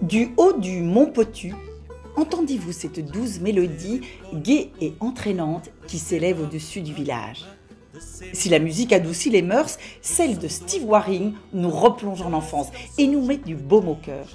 Du haut du mont Potu, entendez-vous cette douce mélodie gaie et entraînante qui s'élève au-dessus du village. Si la musique adoucit les mœurs, celle de Steve Waring nous replonge en enfance et nous met du baume au cœur.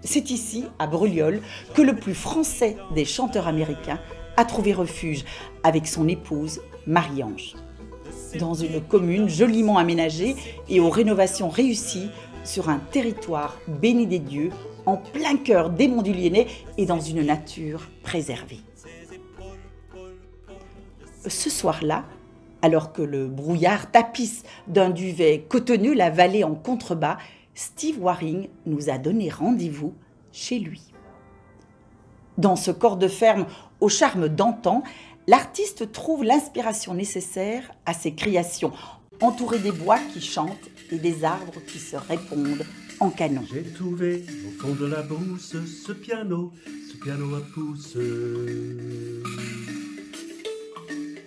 C'est ici, à Brulliol, que le plus français des chanteurs américains a trouvé refuge avec son épouse Marie-Ange. Dans une commune joliment aménagée et aux rénovations réussies, sur un territoire béni des dieux, en plein cœur des monts du Lyonnais et dans une nature préservée. Ce soir-là, alors que le brouillard tapisse d'un duvet cotonneux la vallée en contrebas, Steve Waring nous a donné rendez-vous chez lui. Dans ce corps de ferme au charme d'antan, l'artiste trouve l'inspiration nécessaire à ses créations, entouré des bois qui chantent et des arbres qui se répondent en canon. J'ai trouvé au fond de la brousse ce piano à pouce.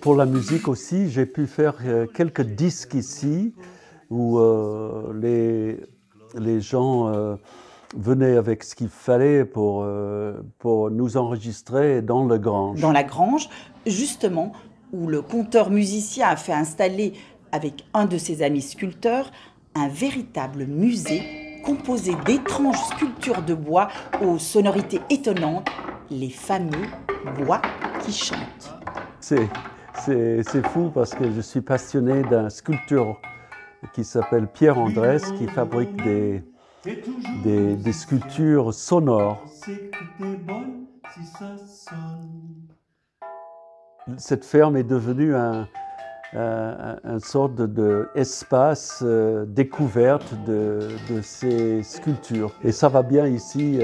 Pour la musique aussi, j'ai pu faire quelques disques ici où les gens venaient avec ce qu'il fallait pour nous enregistrer dans le Grange. Dans la Grange, justement, où le conteur musicien a fait installer, avec un de ses amis sculpteurs, un véritable musée composé d'étranges sculptures de bois aux sonorités étonnantes, les fameux bois qui chantent. C'est fou parce que je suis passionné d'un sculpteur qui s'appelle Pierre Andrès, qui fabrique des sculptures sonores. Cette ferme est devenue une sorte d'espace découverte de ces sculptures. Et ça va bien ici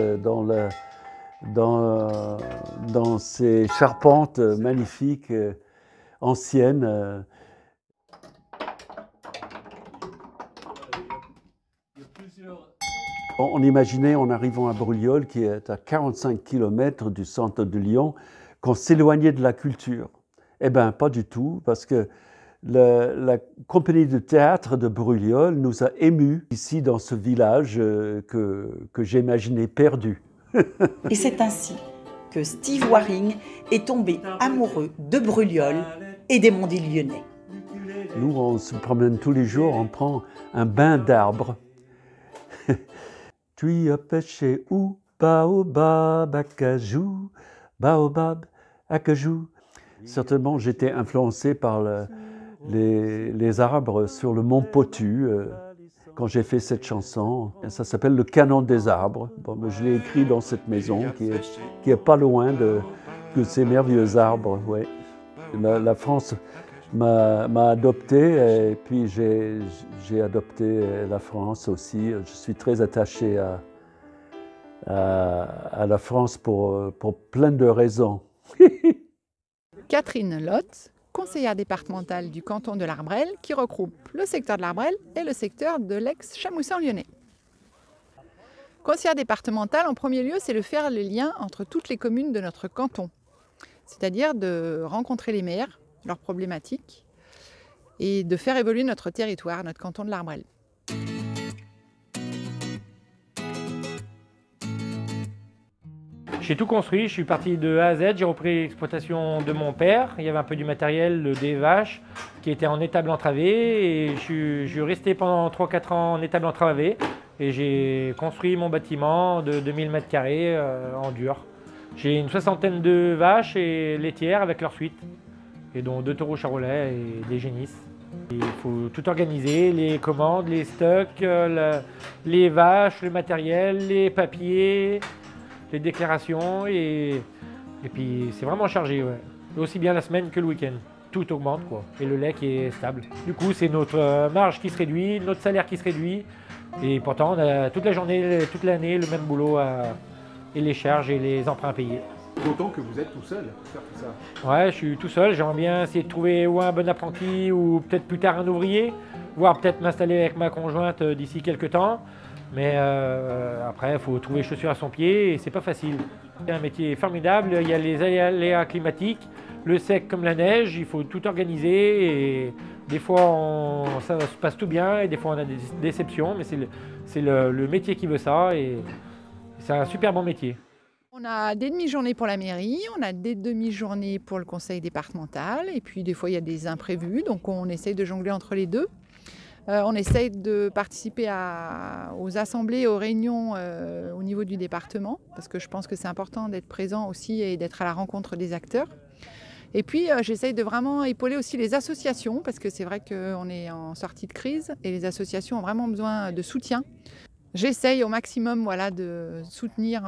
dans ces charpentes magnifiques anciennes. On imaginait en arrivant à Brulliol, qui est à 45 km du centre de Lyon, qu'on s'éloignait de la culture. Eh bien, pas du tout, parce que la compagnie de théâtre de Brulliol nous a émus ici dans ce village que j'imaginais perdu. Et c'est ainsi que Steve Waring est tombé amoureux de Brulliol et des monts du Lyonnais. Nous, on se promène tous les jours, on prend un bain d'arbres. Tu as pêché où? Baobab, acajou, baobab, acajou. Certainement, j'étais influencé par les arbres sur le mont Potu quand j'ai fait cette chanson. Ça s'appelle Le Canon des arbres. Bon, je l'ai écrit dans cette maison qui est pas loin de ces merveilleux arbres. Ouais. La France m'a adopté et puis j'ai adopté la France aussi. Je suis très attaché à la France pour plein de raisons. Catherine Lotte, conseillère départementale du canton de l'Arbrelle, qui regroupe le secteur de l'Arbrelle et le secteur de l'ex-Chamoussin lyonnais. Conseillère départementale, en premier lieu, c'est de faire le lien entre toutes les communes de notre canton, c'est-à-dire de rencontrer les maires, leurs problématiques, et de faire évoluer notre territoire, notre canton de l'Arbrelle. J'ai tout construit, je suis parti de A à Z, j'ai repris l'exploitation de mon père. Il y avait un peu du matériel, des vaches, qui étaient en étable entravée. Et je suis resté pendant 3-4 ans en étable entravée. Et j'ai construit mon bâtiment de 2000 m² en dur. J'ai une 60aine de vaches et laitières avec leur suite. Et dont 2 taureaux charolais et des génisses. Il faut tout organiser, les commandes, les stocks, les vaches, le matériel, les papiers, les déclarations et puis c'est vraiment chargé, ouais. Aussi bien la semaine que le week-end. Tout augmente quoi. Et le lait qui est stable. Du coup c'est notre marge qui se réduit, notre salaire qui se réduit. Et pourtant on a toute la journée, toute l'année le même boulot et les charges et les emprunts à payer. D'autant que vous êtes tout seul pour faire tout ça. Ouais, je suis tout seul. J'aimerais bien essayer de trouver ou un bon apprenti ou peut-être plus tard un ouvrier, voire peut-être m'installer avec ma conjointe d'ici quelques temps. Mais après, il faut trouver chaussures à son pied et c'est pas facile. C'est un métier formidable. Il y a les aléas climatiques, le sec comme la neige. Il faut tout organiser et des fois ça se passe tout bien et des fois on a des déceptions. Mais c'est le métier qui veut ça et C'est un super bon métier. On a des demi-journées pour la mairie, on a des demi-journées pour le conseil départemental et puis des fois il y a des imprévus, donc on essaye de jongler entre les deux. On essaye de participer aux assemblées et aux réunions au niveau du département parce que je pense que c'est important d'être présent aussi et d'être à la rencontre des acteurs. Et puis j'essaye de vraiment épauler aussi les associations parce que c'est vrai qu'on est en sortie de crise et les associations ont vraiment besoin de soutien. J'essaye au maximum de soutenir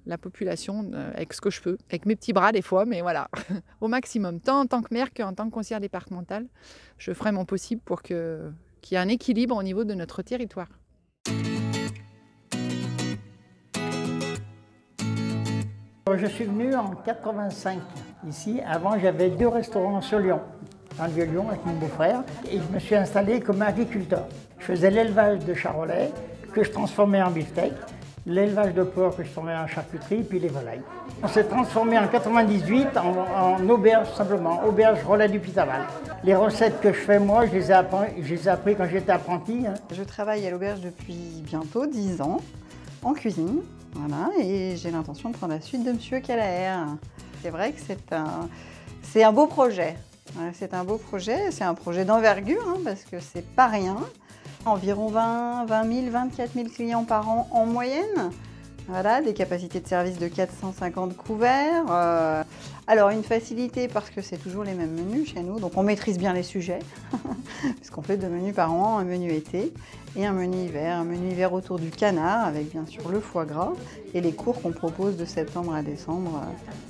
la population avec ce que je peux, avec mes petits bras des fois, mais voilà, au maximum. Tant en tant que maire qu'en tant que conseillère départementale, je ferai mon possible pour qu'il y ait un équilibre au niveau de notre territoire. Je suis venu en 85 ici. Avant, j'avais 2 restaurants sur Lyon, dans le Vieux-Lyon avec mon beau-frère. Et je me suis installé comme agriculteur. Je faisais l'élevage de charolais que je transformais en beefsteak, l'élevage de porc que je transformais en charcuterie, puis les volailles. On s'est transformé en 98 en auberge, simplement, auberge relais du Pitaval. Les recettes que je fais, moi, je les ai appris quand j'étais apprenti. Je travaille à l'auberge depuis bientôt 10 ans, en cuisine, voilà, et j'ai l'intention de prendre la suite de Monsieur Kellaer. C'est vrai que c'est un beau projet. Voilà, c'est un beau projet, c'est un projet d'envergure, parce que c'est pas rien. Environ 20 000, 24 000 clients par an en moyenne. Voilà, des capacités de service de 450 couverts. Alors une facilité parce que c'est toujours les mêmes menus chez nous, donc on maîtrise bien les sujets, puisqu'on fait 2 menus par an, un menu été et un menu hiver autour du canard avec bien sûr le foie gras et les cours qu'on propose de septembre à décembre.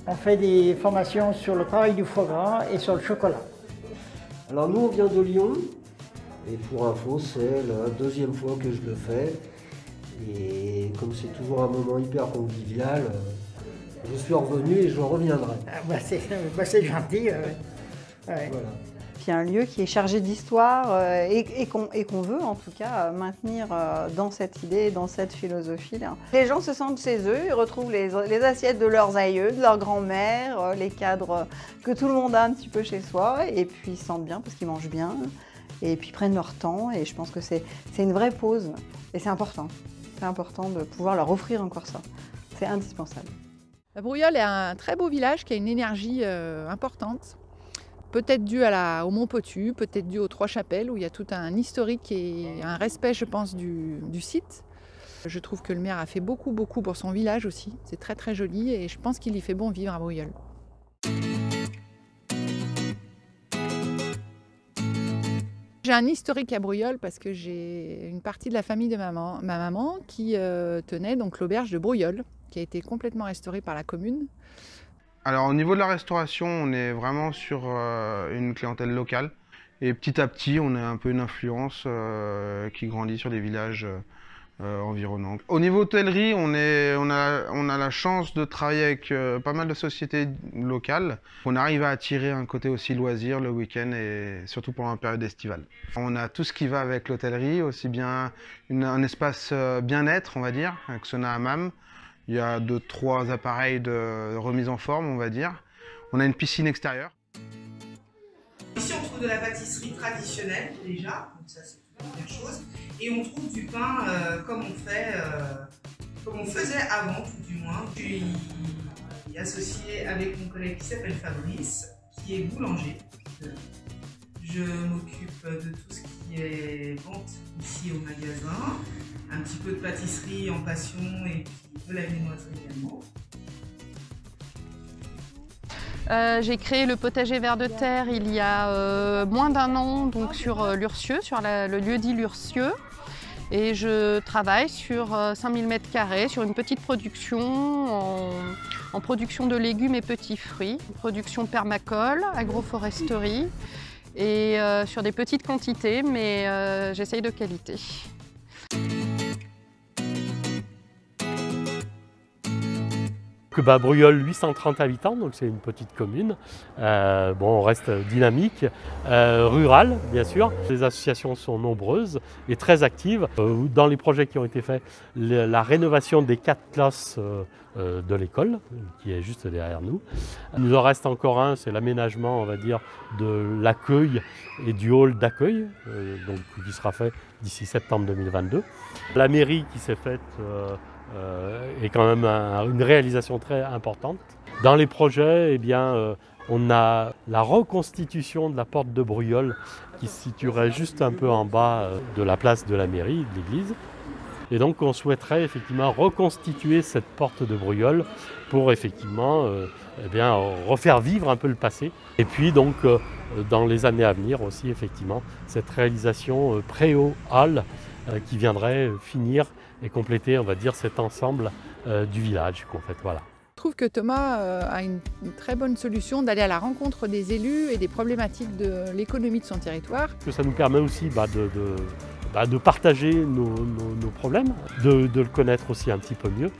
On fait des formations sur le travail du foie gras et sur le chocolat. Alors nous on vient de Lyon et pour info c'est la 2e fois que je le fais. Et comme c'est toujours un moment hyper convivial, je suis revenu et je reviendrai. C'est gentil. Voilà. Puis un lieu qui est chargé d'histoire et qu'on veut en tout cas maintenir dans cette idée, dans cette philosophie-là. Les gens se sentent chez eux, ils retrouvent les assiettes de leurs aïeux, de leurs grands-mères, les cadres que tout le monde a un petit peu chez soi et puis ils se sentent bien parce qu'ils mangent bien et puis ils prennent leur temps et je pense que c'est une vraie pause et c'est important. C'est important de pouvoir leur offrir encore ça. C'est indispensable. La Brouilleul est un très beau village qui a une énergie importante. Peut-être dû au Mont Potu, peut-être dû aux Trois Chapelles, où il y a tout un historique et un respect, je pense, du site. Je trouve que le maire a fait beaucoup pour son village aussi. C'est très très joli et je pense qu'il y fait bon vivre à Brouilleul. J'ai un historique à Brouilleul parce que j'ai une partie de la famille de ma maman qui tenait donc l'auberge de Brouilleul, qui a été complètement restaurée par la commune. Alors au niveau de la restauration, on est vraiment sur une clientèle locale. Et petit à petit, on a un peu une influence qui grandit sur les villages environnants. Au niveau hôtellerie, on a la chance de travailler avec pas mal de sociétés locales. On arrive à attirer un côté aussi loisir le week-end et surtout pendant la période estivale. On a tout ce qui va avec l'hôtellerie, aussi bien un espace bien-être, on va dire, avec sauna hammam. Il y a 2-3 appareils de remise en forme, on va dire. On a une piscine extérieure. Ici, on trouve de la pâtisserie traditionnelle déjà, donc ça c'est une première chose. Et on trouve du pain comme on faisait avant, tout du moins. Je suis associée avec mon collègue qui s'appelle Fabrice, qui est boulanger. Je m'occupe de tout ce qui est vente ici au magasin, un petit peu de pâtisserie en passion et puis de la viennoiserie également. J'ai créé le potager vers de terre il y a moins d'1 an, donc sur Lurcieux, sur le lieu-dit Lurcieux. Et je travaille sur 5000 m², sur une petite production en production de légumes et petits fruits, production permacole, agroforesterie et sur des petites quantités, mais j'essaye de qualité. Brouilleul, 830 habitants, donc c'est une petite commune. On reste dynamique, rural bien sûr. Les associations sont nombreuses et très actives. Dans les projets qui ont été faits, la rénovation des 4 classes de l'école, qui est juste derrière nous. Il nous en reste encore un, c'est l'aménagement, on va dire, de l'accueil et du hall d'accueil, qui sera fait d'ici septembre 2022. La mairie qui s'est faite est quand même une réalisation très importante. Dans les projets, eh bien, on a la reconstitution de la porte de Bruyol qui se situerait juste un peu en bas de la place de la mairie, de l'église. Et donc on souhaiterait effectivement reconstituer cette porte de Bruyol pour effectivement eh bien, refaire vivre un peu le passé. Et puis donc dans les années à venir aussi effectivement cette réalisation préau-halle qui viendrait finir et compléter on va dire cet ensemble du village qu'en fait, voilà. Je trouve que Thomas a une très bonne solution d'aller à la rencontre des élus et des problématiques de l'économie de son territoire. Ça nous permet aussi de partager nos problèmes, de le connaître aussi un petit peu mieux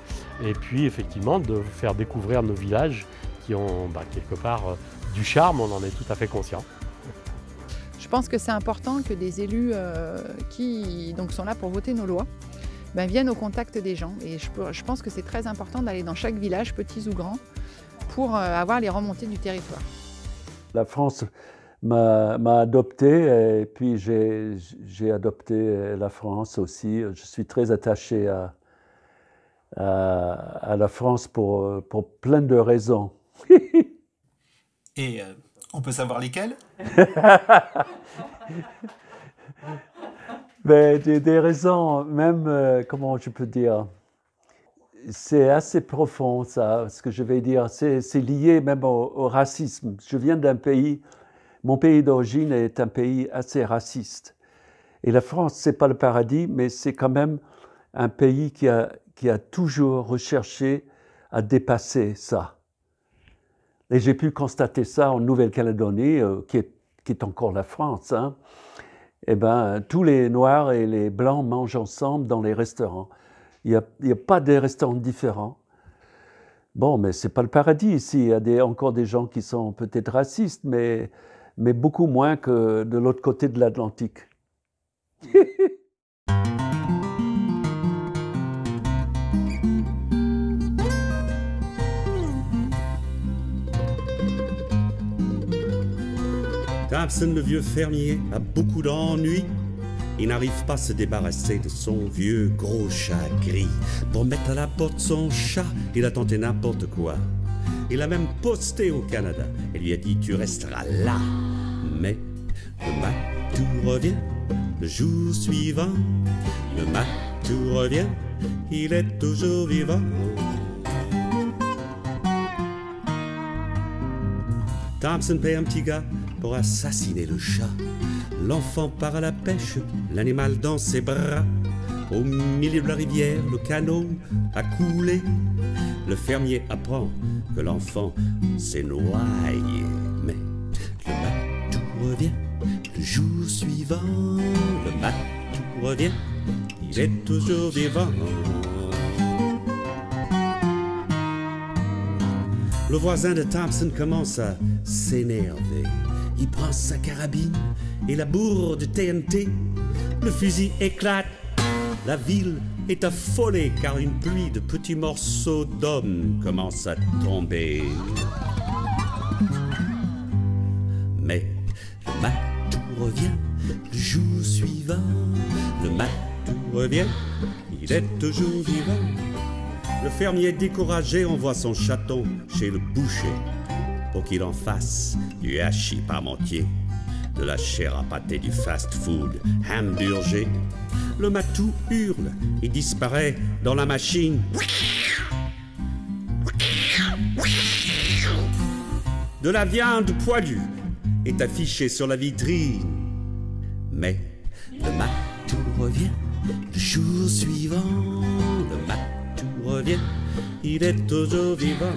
et puis effectivement de faire découvrir nos villages qui ont quelque part du charme, on en est tout à fait conscient. Je pense que c'est important que des élus qui donc, sont là pour voter nos lois viennent au contact des gens. Et je pense que c'est très important d'aller dans chaque village, petits ou grands, pour avoir les remontées du territoire. La France m'a adopté et puis j'ai adopté la France aussi. Je suis très attaché à la France pour plein de raisons. Et on peut savoir lesquelles? Mais des raisons, même, comment je peux dire, c'est assez profond ça, ce que je vais dire, c'est lié même au racisme. Je viens d'un pays, mon pays d'origine est un pays assez raciste. Et la France, c'est pas le paradis, mais c'est quand même un pays qui a toujours recherché à dépasser ça. Et j'ai pu constater ça en Nouvelle-Calédonie, qui est encore la France, hein. Eh bien, tous les Noirs et les Blancs mangent ensemble dans les restaurants. Il n'y a pas de restaurants différents. Bon, mais ce n'est pas le paradis ici. Il y a encore des gens qui sont peut-être racistes, mais beaucoup moins que de l'autre côté de l'Atlantique. Thompson, le vieux fermier, a beaucoup d'ennuis. Il n'arrive pas à se débarrasser de son vieux gros chat gris. Pour mettre à la porte son chat, il a tenté n'importe quoi. Il a même posté au Canada et lui a dit « Tu resteras là ». Mais le matou revient le jour suivant. Le matou revient, il est toujours vivant. Thompson paie un petit gars pour assassiner le chat. L'enfant part à la pêche, l'animal dans ses bras. Au milieu de la rivière, le canot a coulé. Le fermier apprend que l'enfant s'est noyé. Mais le matou revient le jour suivant. Le matou revient, il est toujours vivant. Le voisin de Thompson commence à s'énerver. Il prend sa carabine et la bourre de TNT. Le fusil éclate. La ville est affolée car une pluie de petits morceaux d'hommes commence à tomber. Mais le matou revient le jour suivant. Le matou revient, il est toujours vivant. Le fermier découragé envoie son chaton chez le boucher pour qu'il en fasse du hachis parmentier, de la chair à pâté du fast-food hamburger. Le matou hurle et disparaît dans la machine. De la viande poilue est affichée sur la vitrine. Mais le matou revient le jour suivant. Le matou revient, il est toujours vivant.